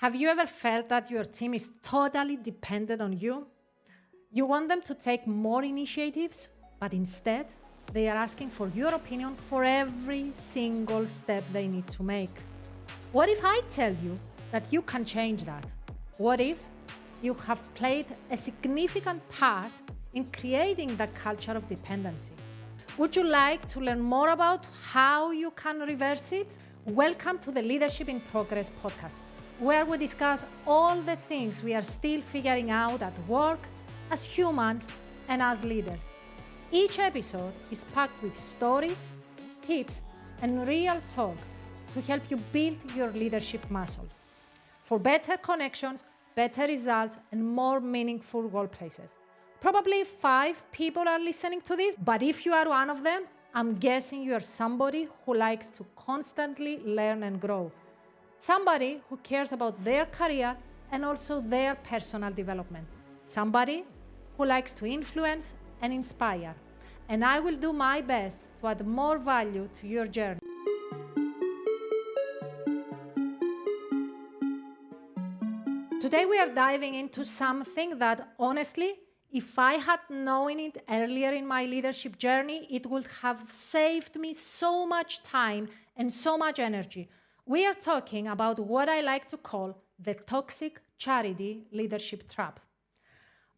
Have you ever felt that your team is totally dependent on you? You want them to take more initiatives, but instead, they are asking for your opinion for every single step they need to make. What if I tell you that you can change that? What if you have played a significant part in creating the culture of dependency? Would you like to learn more about how you can reverse it? Welcome to the Leadership in Progress podcast, where we discuss all the things we are still figuring out at work, as humans, and as leaders. Each episode is packed with stories, tips, and real talk to help you build your leadership muscle for better connections, better results, and more meaningful workplaces. Probably 5 people are listening to this, but if you are one of them, I'm guessing you are somebody who likes to constantly learn and grow. Somebody who cares about their career and also their personal development. Somebody who likes to influence and inspire. And I will do my best to add more value to your journey. Today we are diving into something that, honestly, if I had known it earlier in my leadership journey, it would have saved me so much time and so much energy. We are talking about what I like to call the toxic charity leadership trap.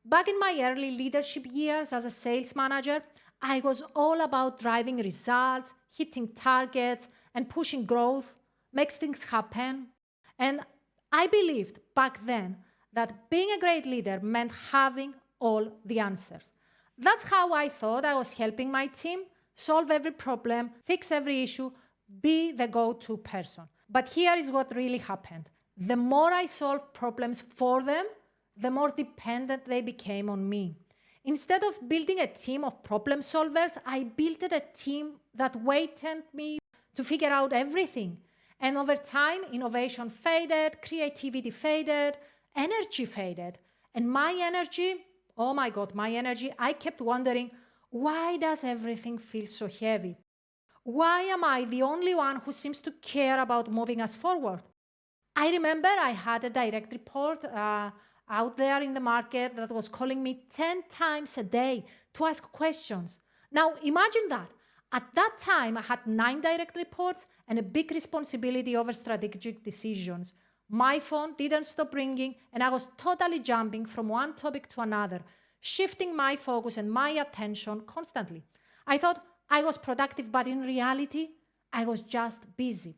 Back in my early leadership years as a sales manager, I was all about driving results, hitting targets, and pushing growth, makes things happen. And I believed back then that being a great leader meant having all the answers. That's how I thought I was helping my team solve every problem, fix every issue, be the go-to person. But here is what really happened. The more I solved problems for them, the more dependent they became on me. Instead of building a team of problem solvers, I built a team that waited me to figure out everything. And over time, innovation faded, creativity faded, energy faded. And my energy, oh my God, my energy, I kept wondering, why does everything feel so heavy? Why am I the only one who seems to care about moving us forward? I remember I had a direct report out there in the market that was calling me 10 times a day to ask questions. Now, imagine that. At that time, I had 9 direct reports and a big responsibility over strategic decisions. My phone didn't stop ringing, and I was totally jumping from one topic to another, shifting my focus and my attention constantly. I thought I was productive, but in reality, I was just busy.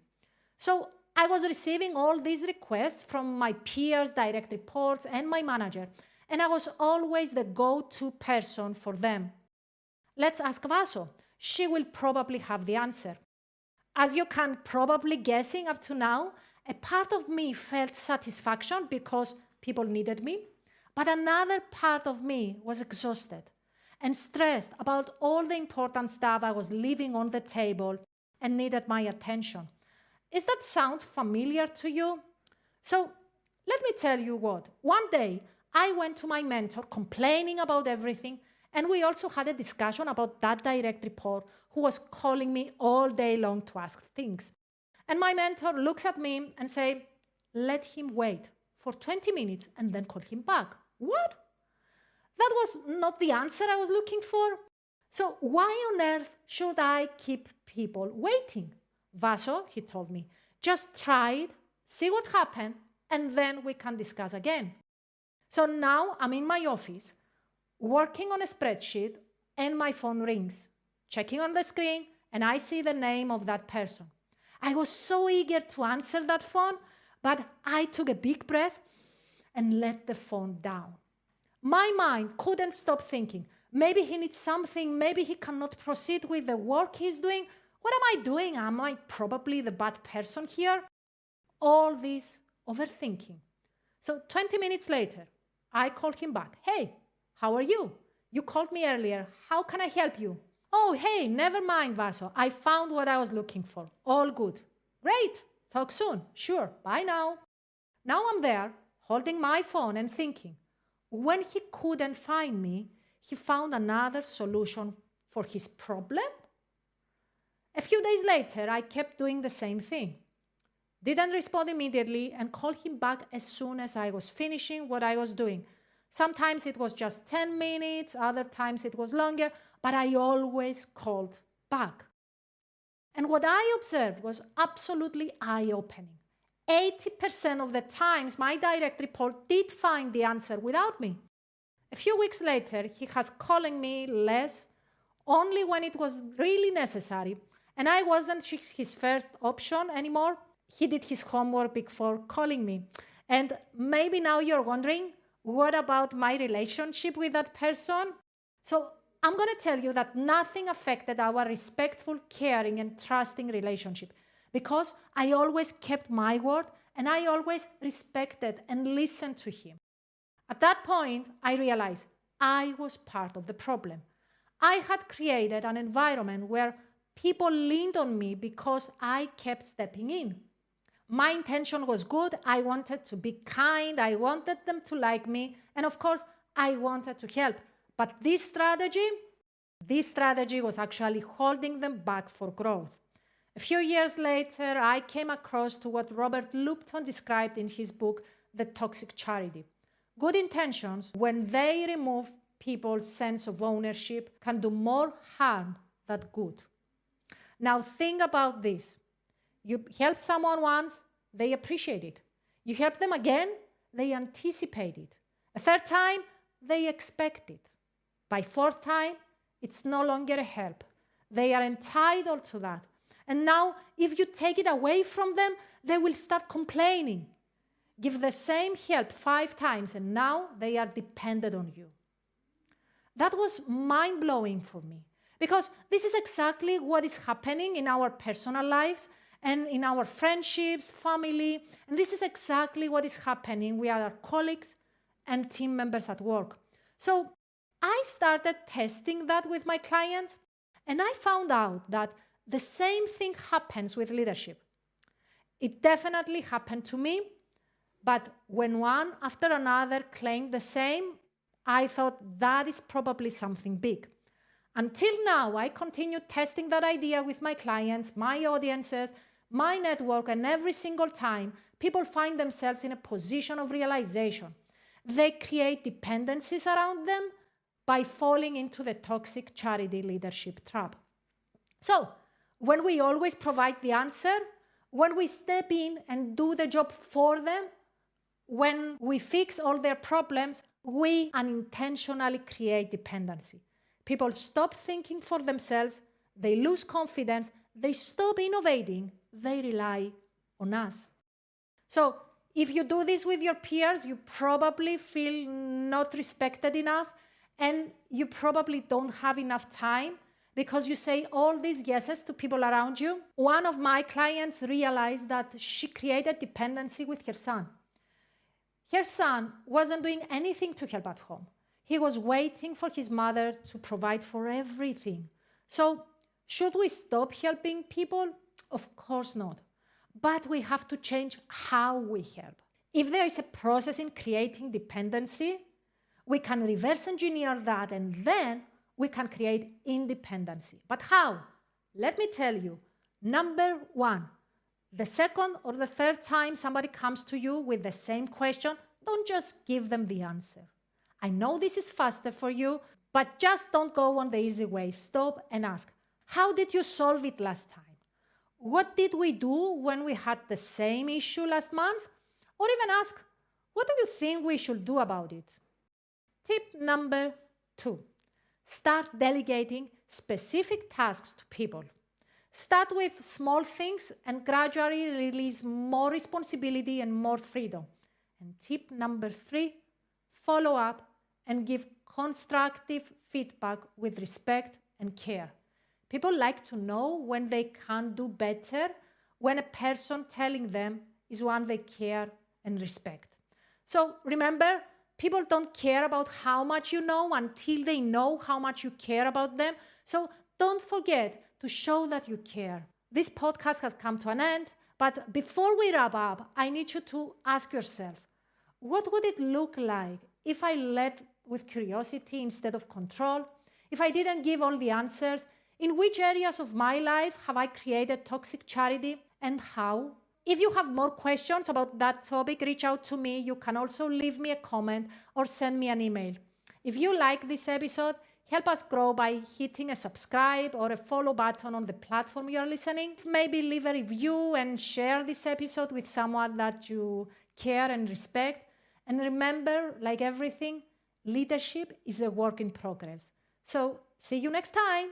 So I was receiving all these requests from my peers, direct reports, and my manager, and I was always the go-to person for them. Let's ask Vaso. She will probably have the answer. As you can probably guessing up to now, a part of me felt satisfaction because people needed me, but another part of me was exhausted and stressed about all the important stuff I was leaving on the table and needed my attention. Does that sound familiar to you? So let me tell you what. One day, I went to my mentor complaining about everything, and we also had a discussion about that direct report who was calling me all day long to ask things. And my mentor looks at me and says, let him wait for 20 minutes and then call him back. What? That was not the answer I was looking for. So why on earth should I keep people waiting? Vaso, he told me, just try it, see what happened, and then we can discuss again. So now I'm in my office, working on a spreadsheet, and my phone rings, checking on the screen, and I see the name of that person. I was so eager to answer that phone, but I took a big breath and let the phone down. My mind couldn't stop thinking, maybe he needs something, maybe he cannot proceed with the work he's doing. What am I doing? Am I probably the bad person here? All this overthinking. So 20 minutes later, I called him back. Hey, how are you? You called me earlier. How can I help you? Oh, hey, never mind, Vaso. I found what I was looking for. All good. Great. Talk soon. Sure. Bye now. Now I'm there, holding my phone and thinking. When he couldn't find me, he found another solution for his problem? A few days later, I kept doing the same thing. didn't respond immediately, and called him back as soon as I was finishing what I was doing. Sometimes it was just 10 minutes, other times it was longer, but I always called back. And what I observed was absolutely eye-opening. 80% of the times my direct report did find the answer without me. A few weeks later, he was calling me less, only when it was really necessary, and I wasn't his first option anymore. He did his homework before calling me. And maybe now you're wondering, what about my relationship with that person? So I'm going to tell you that nothing affected our respectful, caring, and trusting relationship, because I always kept my word and I always respected and listened to him. At that point, I realized I was part of the problem. I had created an environment where people leaned on me because I kept stepping in. My intention was good. I wanted to be kind. I wanted them to like me. And of course, I wanted to help. But this strategy was actually holding them back for growth. A few years later, I came across to what Robert Lupton described in his book, The Toxic Charity. Good intentions, when they remove people's sense of ownership, can do more harm than good. Now think about this. You help someone once, they appreciate it. You help them again, they anticipate it. A third time, they expect it. By fourth time, it's no longer a help. They are entitled to that. And now, if you take it away from them, they will start complaining. Give the same help 5 times, and now they are dependent on you. That was mind-blowing for me, because this is exactly what is happening in our personal lives and in our friendships, family, and this is exactly what is happening with our colleagues and team members at work. So I started testing that with my clients, and I found out that the same thing happens with leadership. It definitely happened to me, but when one after another claimed the same, I thought that is probably something big. Until now, I continued testing that idea with my clients, my audiences, my network, and every single time people find themselves in a position of realization, they create dependencies around them by falling into the toxic charity leadership trap. So, when we always provide the answer, when we step in and do the job for them, when we fix all their problems, we unintentionally create dependency. People stop thinking for themselves, they lose confidence, they stop innovating, they rely on us. So, if you do this with your peers, you probably feel not respected enough, and you probably don't have enough time because you say all these yeses to people around you. One of my clients realized that she created dependency with her son. Her son wasn't doing anything to help at home. He was waiting for his mother to provide for everything. So, should we stop helping people? Of course not. But we have to change how we help. If there is a process in creating dependency, we can reverse engineer that, and then we can create independency. But how? Let me tell you. Number 1, the second or the third time somebody comes to you with the same question, don't just give them the answer. I know this is faster for you, but just don't go on the easy way. Stop and ask, how did you solve it last time? What did we do when we had the same issue last month? Or even ask, what do you think we should do about it? Tip number 2, start delegating specific tasks to people. Start with small things and gradually release more responsibility and more freedom. And tip number 3, follow up and give constructive feedback with respect and care. People like to know when they can do better, when a person telling them is one they care and respect. So remember, people don't care about how much you know until they know how much you care about them. So don't forget to show that you care. This podcast has come to an end, but before we wrap up, I need you to ask yourself, what would it look like if I led with curiosity instead of control? If I didn't give all the answers? In which areas of my life have I created toxic charity, and how? If you have more questions about that topic, reach out to me. You can also leave me a comment or send me an email. If you like this episode, help us grow by hitting a subscribe or a follow button on the platform you're listening. Maybe leave a review and share this episode with someone that you care and respect. And remember, like everything, leadership is a work in progress. So see you next time.